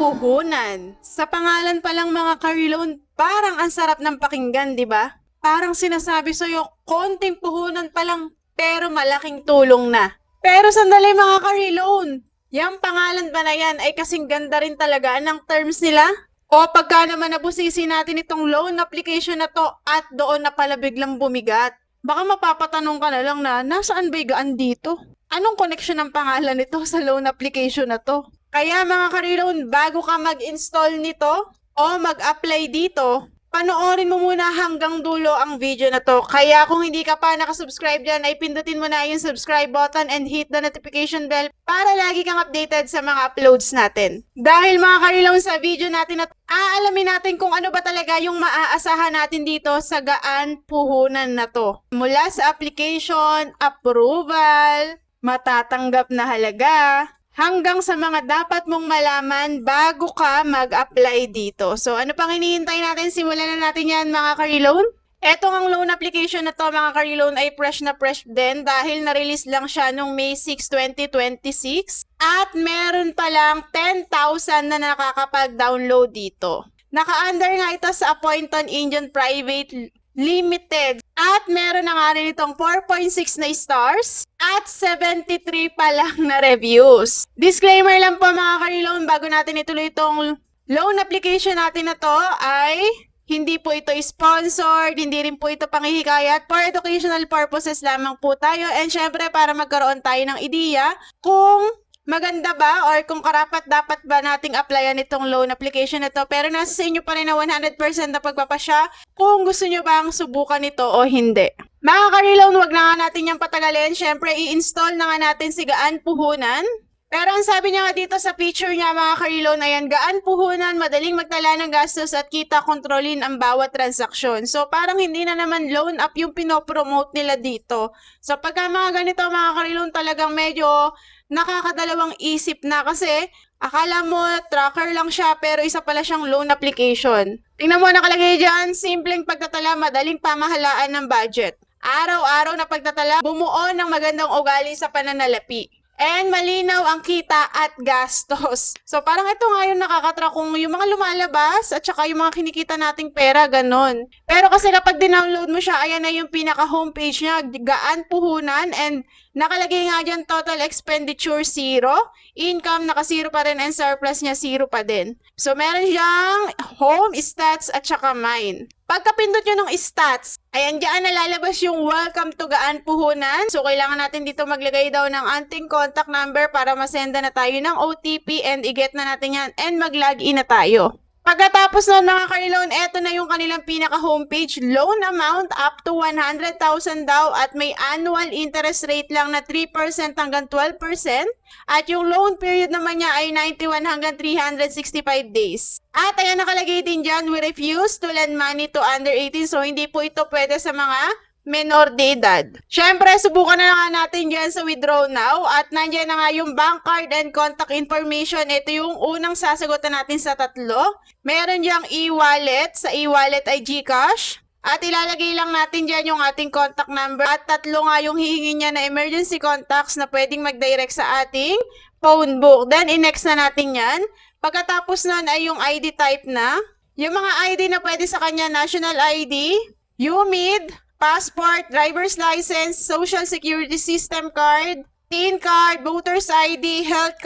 puhunan. Sa pangalan pa lang mga ka-reloan, parang ang sarap ng pakinggan, di ba? Parang sinasabi sa'yo, konting puhunan pa lang, pero malaking tulong na. Pero sandali mga ka-reloan, yung pangalan ba na yan ay kasing ganda rin talaga ng terms nila? O pagka naman nabusisi natin itong loan application na to at doon na pala biglang bumigat? Baka mapapatanong ka na lang na, nasaan ba'y gaan dito? Anong connection ng pangalan nito sa loan application na to? Kaya mga ka-reloan, bago ka mag-install nito o mag-apply dito, panoorin mo muna hanggang dulo ang video na to. Kaya kung hindi ka pa nakasubscribe dyan, ay pindutin mo na yung subscribe button and hit the notification bell para lagi kang updated sa mga uploads natin. Dahil mga ka-reloan, sa video natin na aalamin natin kung ano ba talaga yung maaasahan natin dito sa gaan puhunan na to. Mula sa application, approval, matatanggap na halaga, hanggang sa mga dapat mong malaman bago ka mag-apply dito. So, ano pang hinihintay natin? Simulan na natin yan mga ka-reloan. Etong ang loan application na to mga ka-reloan ay fresh na fresh din dahil na-release lang siya noong May 6, 2026. At meron pa lang 10,000 na nakakapag-download dito. Naka-under nga ito sa Appointed Indian Private Limited. At meron na nga rin itong 4.6 na stars at 73 pa lang na reviews. Disclaimer lang po mga ka-reloan, bago natin ituloy itong loan application natin na to ay hindi po ito sponsored, hindi rin po ito panghihikayat, for educational purposes lamang po tayo. And syempre para magkaroon tayo ng ideya kung maganda ba or kung karapat-dapat ba nating applyan itong loan application na to. Pero nasa sa inyo pa rin na 100% na pagpapasya kung gusto nyo bang subukan ito o hindi. Mga ka-reloan, wag na nga natin yung patagalin. Syempre, i-install na nga natin si Gaan Puhunan. Pero ang sabi niya nga dito sa picture niya mga ka-reloan, ayan, gaan puhunan, madaling magtala ng gastos at kita kontrolin ang bawat transaksyon. So parang hindi na naman loan up yung pinopromote nila dito. So pagka mga ganito mga ka-reloan, talagang medyo nakakadalawang isip na kasi akala mo tracker lang siya pero isa pala siyang loan application. Tingnan mo nakalagay dyan, simpleng pagtatala, madaling pamahalaan ng budget. Araw-araw na pagtatala, bumuo ng magandang ugali sa pananalapi. And malinaw ang kita at gastos. So parang ito nga yung nakakatrack kung yung mga lumalabas at saka yung mga kinikita nating pera, ganon. Pero kasi kapag dinownload mo siya, ayan na yung pinaka homepage niya, Gaan Puhunan, and nakalagay nga dyan total expenditure 0, income naka 0 pa rin, and surplus niya 0 pa din. So meron siyang home, stats at saka mine. Pagkapindot nyo ng stats, ayan dyan nalalabas yung welcome to Gaan Puhunan. So kailangan natin dito maglagay daw ng ating contact number para masenda na tayo ng OTP and i-get na natin yan and mag-login na tayo. Pagkatapos nun mga ka-reloan, eto na yung kanilang pinaka-homepage. Loan amount up to 100,000 daw at may annual interest rate lang na 3% hanggang 12%. At yung loan period naman niya ay 91 hanggang 365 days. At ayan nakalagay din dyan, we refuse to lend money to under 18. So hindi po ito pwede sa mga menor de edad. Syempre, subukan na nga natin dyan sa withdraw now at nandiyan na nga yung bank card and contact information. Ito yung unang sasagutan natin sa tatlo. Meron diyang e-wallet. Sa e-wallet ay GCash. At ilalagay lang natin dyan yung ating contact number. At tatlo nga yung hihingin niya na emergency contacts na pwedeng mag-direct sa ating phone book. Then, i-next na natin yan. Pagkatapos nun ay yung ID type na. Yung mga ID na pwede sa kanya, national ID, UMID, passport, driver's license, social security system card, TIN card, voter's ID, health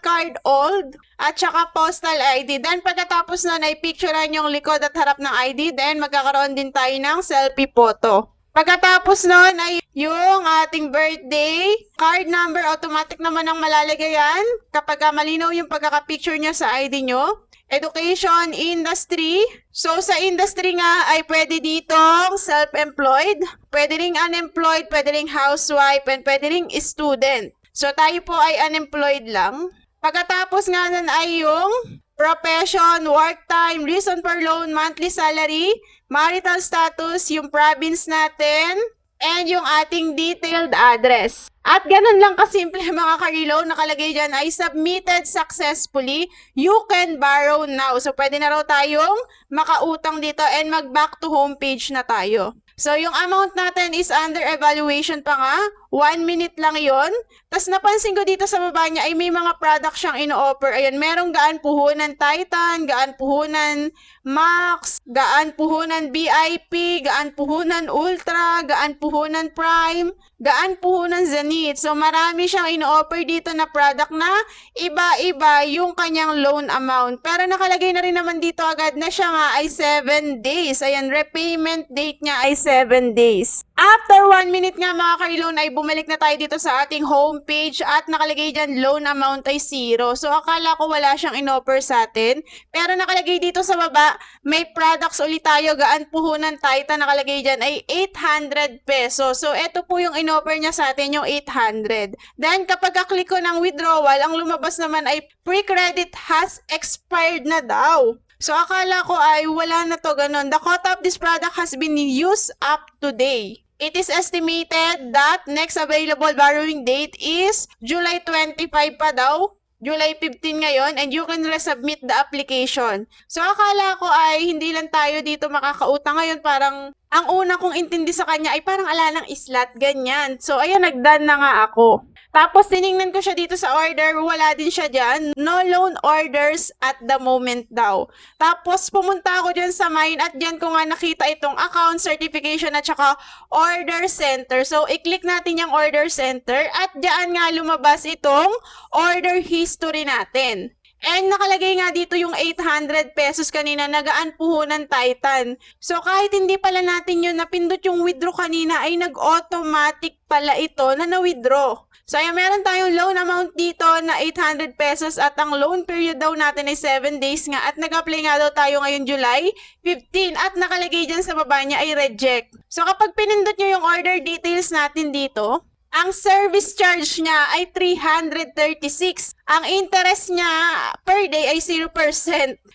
card old, at saka postal ID. Then pagkatapos na i-picturean yung likod at harap ng ID, then magkakaroon din tayo ng selfie photo. Pagkatapos nun ay yung ating birthday, card number, automatic naman ang malalagay yan kapag malinaw yung pagkaka-picture nyo sa ID nyo. Education, industry. So, sa industry nga ay pwede ditong self-employed, pwede ring unemployed, pwede ring housewife, and pwede ring student. So, tayo po ay unemployed lang. Pagkatapos nga nun ay yung profession, work time, reason for loan, monthly salary, marital status, yung province natin, and yung ating detailed address. At ganun lang kasimple mga ka-reloan, nakalagay dyan ay submitted successfully, you can borrow now. So pwede na raw tayong makautang dito and mag back to homepage na tayo. So yung amount natin is under evaluation pa nga, 1 minute lang yon. Tapos napansin ko dito sa baba niya ay may mga product siyang ino-offer. Ayan, merong gaan puhunan Titan, gaan puhunan Max, gaan puhunan VIP, gaan puhunan Ultra, gaan puhunan Prime, gaan puhunan Zenith. So marami siyang ino-offer dito na product na iba-iba yung kanyang loan amount. Pero nakalagay na rin naman dito agad na siya nga ay 7 days. Ayan, repayment date niya ay 7 days. After 1 minute nga mga ka-reloan ay bumalik na tayo dito sa ating homepage at nakalagay dyan loan amount ay 0. So akala ko wala siyang in-offer sa atin. Pero nakalagay dito sa baba, may products ulit tayo. Gaan puhunan Titan nakalagay dyan ay 800 pesos. So ito po yung in-offer niya sa atin, yung 800. Then kapag ka-click ko ng withdrawal, ang lumabas naman ay pre-credit has expired na daw. So akala ko ay wala na to, ganun. The quota of this product has been used up today. It is estimated that next available borrowing date is July 25 pa daw. July 15 ngayon and you can resubmit the application. So akala ko ay hindi lang tayo dito makakautang ngayon, parang ang una kong intindi sa kanya ay parang ala ng islat, ganyan. So ayan, nagdone na nga ako. Tapos tiningnan ko siya dito sa order, wala din siya dyan. No loan orders at the moment daw. Tapos pumunta ako dyan sa mine at dyan ko nga nakita itong account certification at saka order center. So i-click natin yung order center at dyan nga lumabas itong order history natin. And nakalagay nga dito yung 800 pesos kanina, nagaan puhunan Titan. So kahit hindi pala natin yun napindot yung withdraw kanina, ay nag-automatic pala ito na na-withdraw. So ayan, meron tayong loan amount dito na 800 pesos at ang loan period daw natin ay 7 days nga at nag-apply nga daw tayo ngayon July 15 at nakalagay dyan sa baba niya ay reject. So kapag pinindot nyo yung order details natin dito, ang service charge niya ay 336. Ang interest niya per day ay 0%.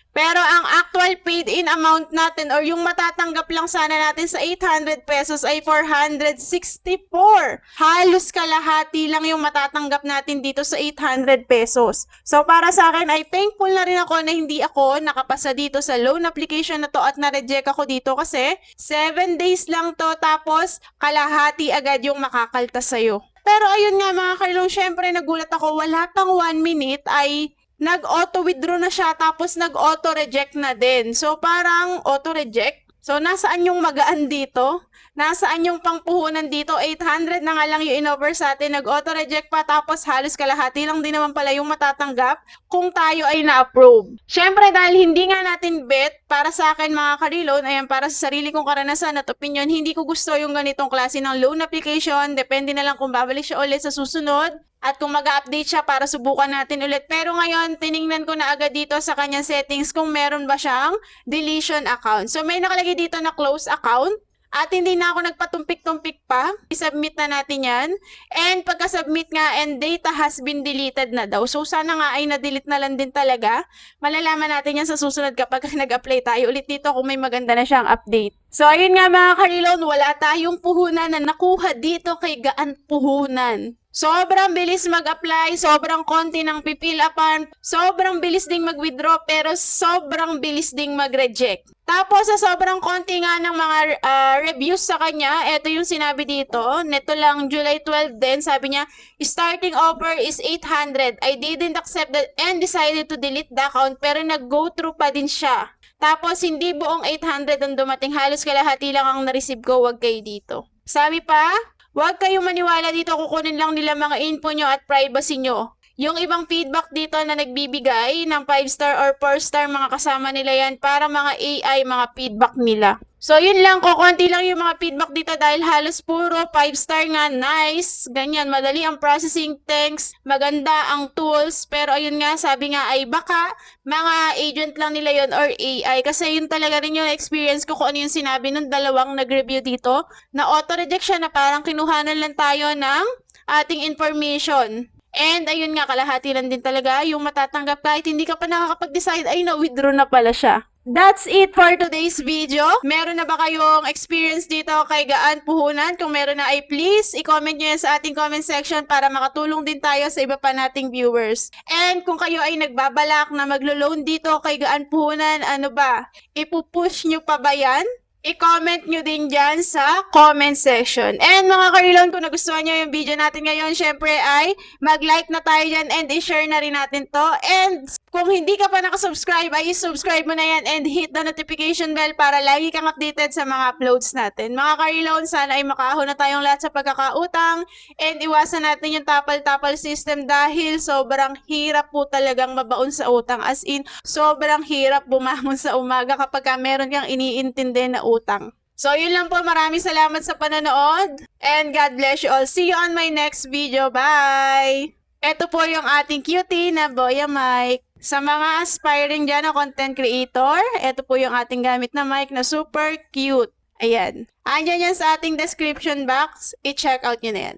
Pero ang actual paid-in amount natin or yung matatanggap lang sana natin sa 800 pesos ay 464. Halos kalahati lang yung matatanggap natin dito sa 800 pesos. So para sa akin ay thankful na rin ako na hindi ako nakapasa dito sa loan application na to at na-reject ako dito kasi 7 days lang to tapos kalahati agad yung makakaltas sa'yo. Pero ayun nga mga ka-reloan, syempre nagulat ako, wala pang 1 minute ay nag-auto-withdraw na siya tapos nag-auto-reject na din. So parang auto-reject. So nasaan yung magaan dito? Nasaan yung pangpuhunan dito? 800 na nga lang yung in-offer sa atin. Nag-auto-reject pa tapos halos kalahati lang din naman pala yung matatanggap kung tayo ay na-approve. Syempre dahil hindi nga natin bet, para sa akin mga ka-reloan, ayan, para sa sarili kong karanasan at opinion, hindi ko gusto yung ganitong klase ng loan application. Depende na lang kung babalik siya ulit sa susunod at kung mag-update siya para subukan natin ulit. Pero ngayon, tiningnan ko na agad dito sa kanyang settings kung meron ba siyang deletion account. So may nakalagay dito na close account. At hindi na ako nagpatumpik-tumpik pa. I-submit na natin yan. And pagka-submit nga, and data has been deleted na daw. So sana nga ay na-delete na lang din talaga. Malalaman natin yan sa susunod kapag nag-apply tayo ulit dito kung may maganda na siyang update. So ayun nga mga ka-reloan, wala tayong puhunan na nakuha dito kay Gaan Puhunan. Sobrang bilis mag-apply, sobrang konti ng pipil upan, sobrang bilis ding mag-withdraw, pero sobrang bilis ding mag-reject. Tapos sa sobrang konti nga ng mga reviews sa kanya, ito yung sinabi dito, neto lang July 12 din, sabi niya, starting offer is 800. I didn't accept that and decided to delete the account, pero nag-go through pa din siya. Tapos hindi buong 800 ang dumating, halos kalahati lang ang na-receive ko, wag kayo dito. Sabi pa, huwag kayong maniwala dito, kukunin lang nila mga info nyo at privacy nyo. Yung ibang feedback dito na nagbibigay ng 5-star or 4-star, mga kasama nila yan para mga AI, mga feedback nila. So yun lang, kukunti lang yung mga feedback dito dahil halos puro 5-star nga, nice, ganyan, madali ang processing, thanks, maganda ang tools, pero ayun nga, sabi nga ay baka mga agent lang nila yon or AI, kasi yun talaga rin yung experience ko kung ano yung sinabi ng dalawang nag-review dito, na auto-reject siya, na parang kinuhanan lang tayo ng ating information. And ayun nga, kalahati lang din talaga yung matatanggap kahit hindi ka pa nakakapag-decide, ay na-withdraw na pala siya. That's it for today's video. Meron na ba kayong experience dito kay Gaan Puhunan? Kung meron na ay please, i-comment nyo yan sa ating comment section para makatulong din tayo sa iba pa nating viewers. And kung kayo ay nagbabalak na maglo-loan dito kay Gaan Puhunan, ano ba? Ipupush nyo pa ba yan? I-comment nyo din dyan sa comment section. And mga karilon, kung nagustuhan nyo yung video natin ngayon, syempre ay mag-like na tayo dyan and i-share na rin natin to. And kung hindi ka pa nakasubscribe, ay i-subscribe mo na yan and hit the notification bell para lagi kang updated sa mga uploads natin. Mga karilon, sana ay makaahon na tayong lahat sa pagkakautang and iwasan natin yung tapal-tapal system dahil sobrang hirap po talagang mabaon sa utang. As in, sobrang hirap bumangon sa umaga kapag meron kang iniintindi na utang. So, yun lang po. Maraming salamat sa panonood. And God bless you all. See you on my next video. Bye! Ito po yung ating cutie na Boya mic. Sa mga aspiring dyan na content creator, ito po yung ating gamit na mic na super cute. Ayan. Andyan yan sa ating description box. I-check out nyo na yan.